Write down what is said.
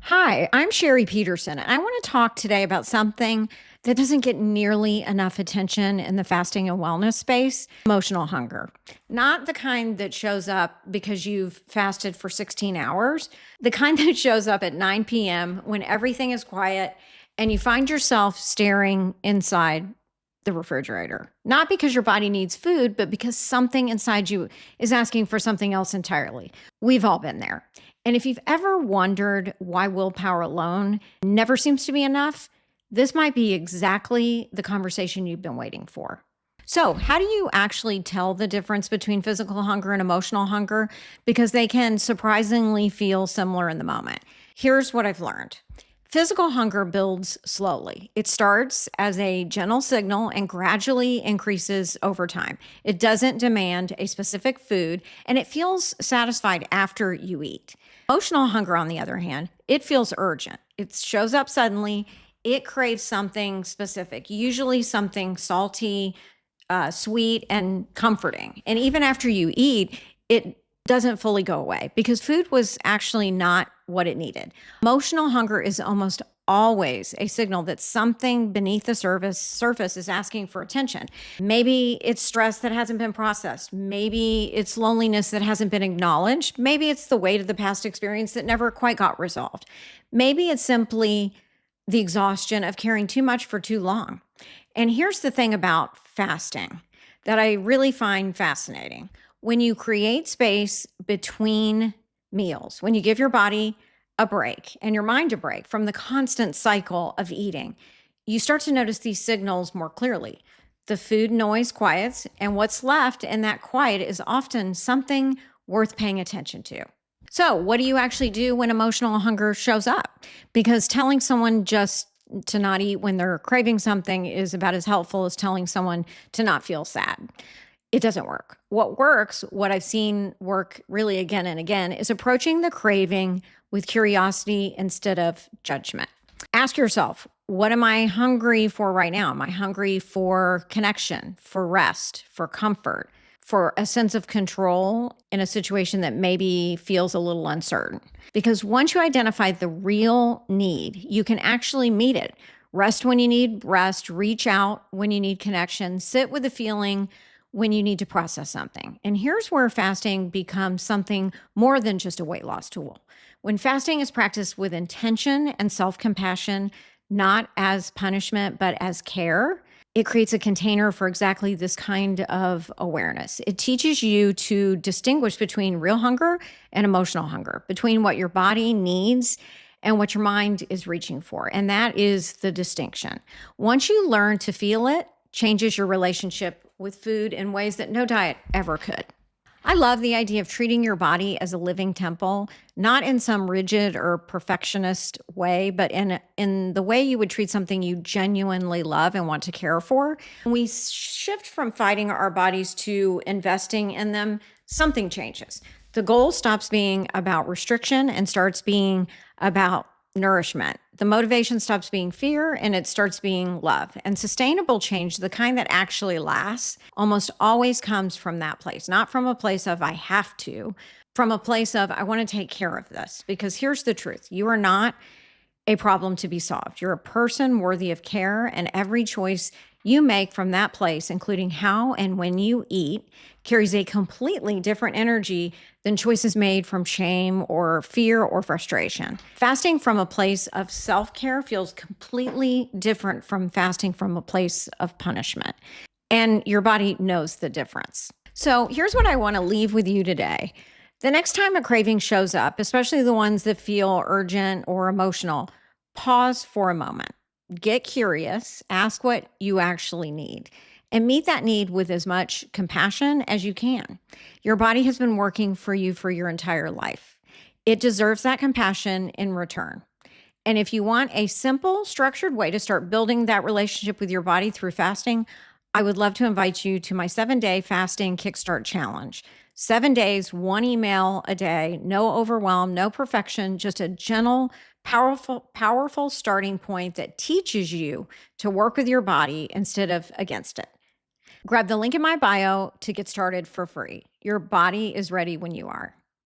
Hi, I'm Sherry Peterson, and I want to talk today about something that doesn't get nearly enough attention in the fasting and wellness space: emotional hunger. Not the kind that shows up because you've fasted for 16 hours, the kind that shows up at 9 p.m. when everything is quiet and you find yourself staring inside the refrigerator. Not because your body needs food, but because something inside you is asking for something else entirely. We've all been there. And if you've ever wondered why willpower alone never seems to be enough, this might be exactly the conversation you've been waiting for. So, how do you actually tell the difference between physical hunger and emotional hunger? Because they can surprisingly feel similar in the moment. Here's what I've learned. Physical hunger builds slowly. It starts as a gentle signal and gradually increases over time. It doesn't demand a specific food and it feels satisfied after you eat. Emotional hunger, on the other hand, it feels urgent. It shows up suddenly. It craves something specific, usually something salty, sweet, and comforting. And even after you eat, it doesn't fully go away because food was actually not what it needed. Emotional hunger is almost always a signal that something beneath the surface is asking for attention. Maybe it's stress that hasn't been processed. Maybe it's loneliness that hasn't been acknowledged. Maybe it's the weight of the past experience that never quite got resolved. Maybe it's simply the exhaustion of carrying too much for too long. And here's the thing about fasting that I really find fascinating. When you create space between meals, when you give your body a break and your mind a break from the constant cycle of eating, you start to notice these signals more clearly. The food noise quiets, and what's left in that quiet is often something worth paying attention to. So, what do you actually do when emotional hunger shows up? Because telling someone just to not eat when they're craving something is about as helpful as telling someone to not feel sad. It doesn't work. What works, what I've seen work really again and again, is approaching the craving with curiosity instead of judgment. Ask yourself, what am I hungry for right now? Am I hungry for connection, for rest, for comfort, for a sense of control in a situation that maybe feels a little uncertain? Because once you identify the real need, you can actually meet it. Rest when you need rest, reach out when you need connection, sit with the feeling when you need to process something. And here's where fasting becomes something more than just a weight loss tool. When fasting is practiced with intention and self compassion, not as punishment, but as care, it creates a container for exactly this kind of awareness. It teaches you to distinguish between real hunger and emotional hunger, between what your body needs and what your mind is reaching for. And that is the distinction. Once you learn to feel it, changes your relationship with food in ways that no diet ever could. I love the idea of treating your body as a living temple, not in some rigid or perfectionist way, but in the way you would treat something you genuinely love and want to care for. When we shift from fighting our bodies to investing in them, something changes. The goal stops being about restriction and starts being about nourishment. The motivation stops being fear and it starts being love. And sustainable change, the kind that actually lasts, almost always comes from that place, not from a place of I have to, from a place of I want to take care of this. Because here's the truth: you are not a problem to be solved. You're a person worthy of care, and every choice you make from that place, including how and when you eat, carries a completely different energy than choices made from shame or fear or frustration. Fasting from a place of self-care feels completely different from fasting from a place of punishment. And your body knows the difference. So here's what I want to leave with you today. The next time a craving shows up, especially the ones that feel urgent or emotional, pause for a moment. Get curious, ask what you actually need, and meet that need with as much compassion as you can. Your body has been working for you for your entire life. It deserves that compassion in return. And if you want a simple, structured way to start building that relationship with your body through fasting, I would love to invite you to my 7-day fasting kickstart challenge. 7 days, one email a day, no overwhelm, no perfection, just a gentle, powerful starting point that teaches you to work with your body instead of against it. Grab the link in my bio to get started for free. Your body is ready when you are.